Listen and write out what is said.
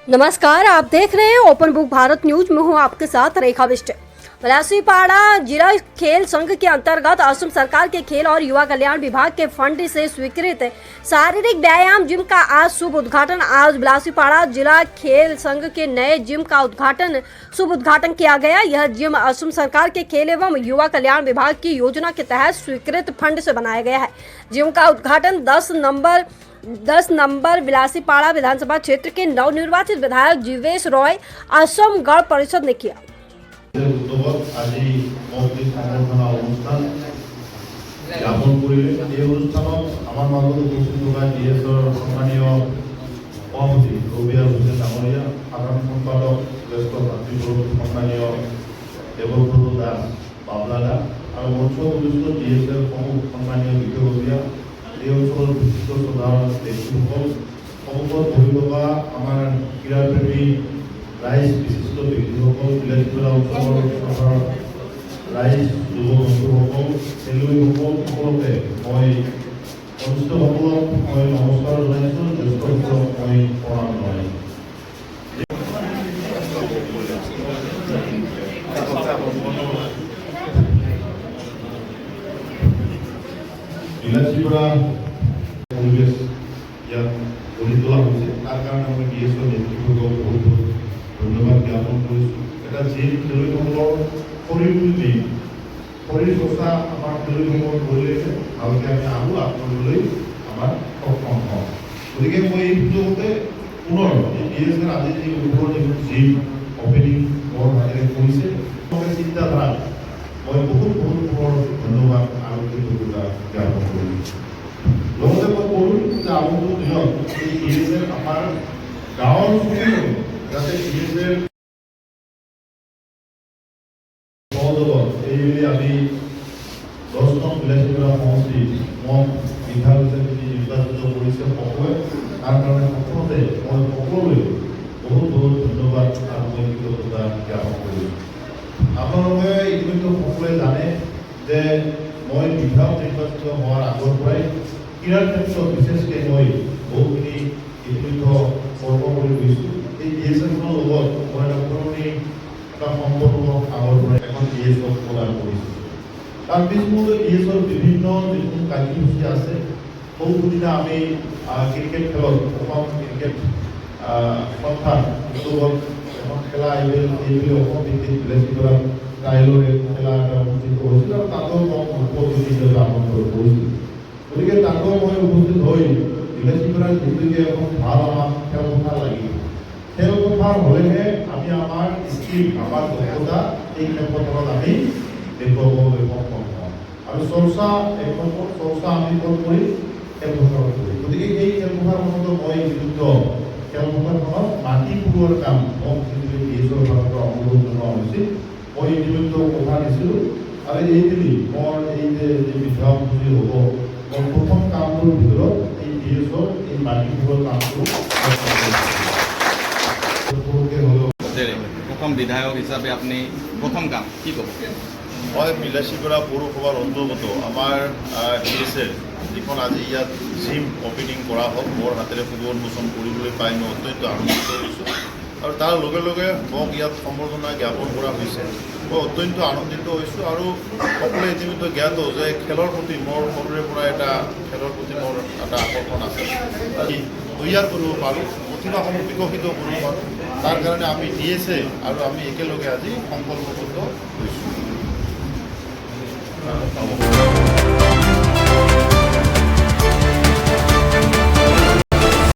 नमस्कार, आप देख रहे हैं ओपन बुक भारत न्यूज में हूं आपके साथ रेखा बिष्ट। बिलासीपाड़ा जिला खेल संघ के अंतर्गत असम सरकार के खेल और युवा कल्याण विभाग के फंड से स्वीकृत शारीरिक व्यायाम जिम का आज शुभ उद्घाटन। आज बिलासीपाड़ा जिला खेल संघ के नए जिम का शुभ उद्घाटन किया गया। यह जिम असम सरकार के खेल एवं युवा कल्याण विभाग की योजना के तहत स्वीकृत फंड से बनाया गया है। जिम का उद्घाटन 10 नंबर बिलासीपाड़ा विधानसभा क्षेत्र के नवनिर्वाचित विधायक जीवेश रॉय असम गण परिषद ने किया। এই অঞ্চলৰ বিশিষ্ট সাধাৰণ ব্যক্তিসকল সমগ্ৰ বহিৰবা আমাৰ ক্ৰীড়াপ্ৰেমী ৰাইজ বিশিষ্ট ব্যক্তিসকল বিলাসীপাৰা অঞ্চলৰ ৰাইজ যুৱ বন্ধুসকল খেলুৱৈসকল সকলোকে মই অনুষ্ঠিতসকলক মই নমস্কাৰ জনাইছোঁ, জ্যেষ্ঠসকলক মই প্ৰণাম জনাইছোঁ। বিলাসীপাৰা পৰিৱেশ ইয়াত গঢ়ি তোলা হৈছে, তাৰ কাৰণে মই ডিএছৰ নেতৃত্বক বহুত বহুত ধন্যবাদ জ্ঞাপন কৰিছোঁ। এটা জিম খেলুৱৈসকলৰ শৰীৰটো মেইন, শৰীৰ চৰ্চা আমাৰ খেলুৱৈসকল কৰিলেহে ভালকৈ আমি আৰু আগবাঢ়িবলৈ আমাৰ সক্ষম হওঁ। গতিকে মই এই সুযোগতে পুনৰ এই ডিএছৰ আজি যি ওপৰৰ যিবোৰ জিম অপেনিং মোৰ হাতেৰে কৰিছে চিন্তাধাৰা মই বহুত পুনৰ ধন্যবাদ আৰু কৃতজ্ঞতা জ্ঞাপন কৰিছোঁ। লগতে মই কৰোঁ যে আগন্তুক দিনত এই ডিএছএ আমাৰ গাঁৱৰ চুবুৰীয়া যাতে ডিএছএ সহযোগত এইবুলি আমি 10 নং বিলাসীপাৰা সমষ্টি মত বিধায়ক হিচাপে যি নিৰ্বাচিত কৰিছে সকলোৱে, তাৰ কাৰণে সকলোতে মই সকলোৱে বহুত বহুত ধন্যবাদ আৰু মই কৃতজ্ঞতা জ্ঞাপন কৰিছোঁ। আপোনালোকে ইতিমধ্যে সকলোৱে জানে যে মই বিধায়ক নিৰ্বাচিত হোৱাৰ আগৰ পৰাই ক্ৰীড়াৰ ক্ষেত্ৰত বিশেষকৈ মই বহুখিনি ইতিমধ্যে কৰ্ম কৰি গৈছোঁ। এই ডিএছএখনৰ লগত মই এটা পুৰণি এটা সম্পৰ্ক আগৰ পৰাই এখন ডিএছক প্ৰদান কৰিছোঁ। তাৰ পিছমতে ডিএছৰ বিভিন্ন যিবোৰ কাৰ্যসূচী আছে, সৌদিনা আমি ক্ৰিকেট খেলত অসম ক্ৰিকেট সন্থা উদ্যোগত এখন খেলা এইবুলি অসম ভিত্তিক বিলাসীপাৰা ট্ৰাইলৰ খেলা এটা অনুষ্ঠিত হৈছিল আৰু তাতো উপস্থিত হিচাপে আমন্ত্ৰণ কৰিছিল। গতিকে তাতো মই উপস্থিত হৈ বিলাসীপাৰাৰ যিহেতুকে এখন ভাল আমাক খেলপথাৰ লাগিব, খেলপথাৰ হ'লেহে আমি আমাৰ স্কিল আমাৰ দক্ষতা এই খেলপথাৰত আমি দেখুৱাবলৈ সক্ষম হওঁ আৰু চৰ্চা আমি কৰি খেলপথাৰত কৰিম। গতিকে এই খেলপথাৰখনতো মই নিযুক্ত খেলপথাৰখনত মাটি পুৰোৱাৰ কাম মোক যিটো ডিএছৰ ফালৰ পৰা অনুৰোধ জনোৱা হৈছিল, মই ইতিমধ্যে কথা দিছিলোঁ আৰু এইখিনি মোৰ এই যে বিধায়ক যদি হ'ব, মোৰ প্ৰথম কামটোৰ ভিতৰত এই ডিএছৰ এই মাটি পুৰোৱাৰ কামটো প্ৰথম বিধায়ক হিচাপে আপুনি প্ৰথম কাম কি ক'ব? মই বিলাসীপাৰা পৌৰসভাৰ অন্তৰ্গত আমাৰ ডিএছএ যিখন আজি ইয়াত জিম অপেনিং কৰা হ'ল, মোৰ হাতেৰে শুভ উন্মোচন কৰিবলৈ পাই মই অত্যন্ত আনন্দিত হৈছোঁ আৰু তাৰ লগে লগে মোক ইয়াত সম্বৰ্ধনা জ্ঞাপন কৰা হৈছে। মই অত্যন্ত আনন্দিত হৈছোঁ আৰু সকলোৱে ইতিমধ্যে জ্ঞাত যে খেলৰ প্ৰতি মোৰ সৰুৰে পৰা এটা খেলৰ প্ৰতি মোৰ এটা আকৰ্ষণ আছে, তৈয়াৰ কৰিব পাৰোঁ, প্ৰতিভাসমূহ বিকশিত কৰিব পাৰোঁ। তাৰ কাৰণে আমি ডিএছএ আৰু আমি একেলগে আজি সংকল্পবদ্ধ হৈছোঁ।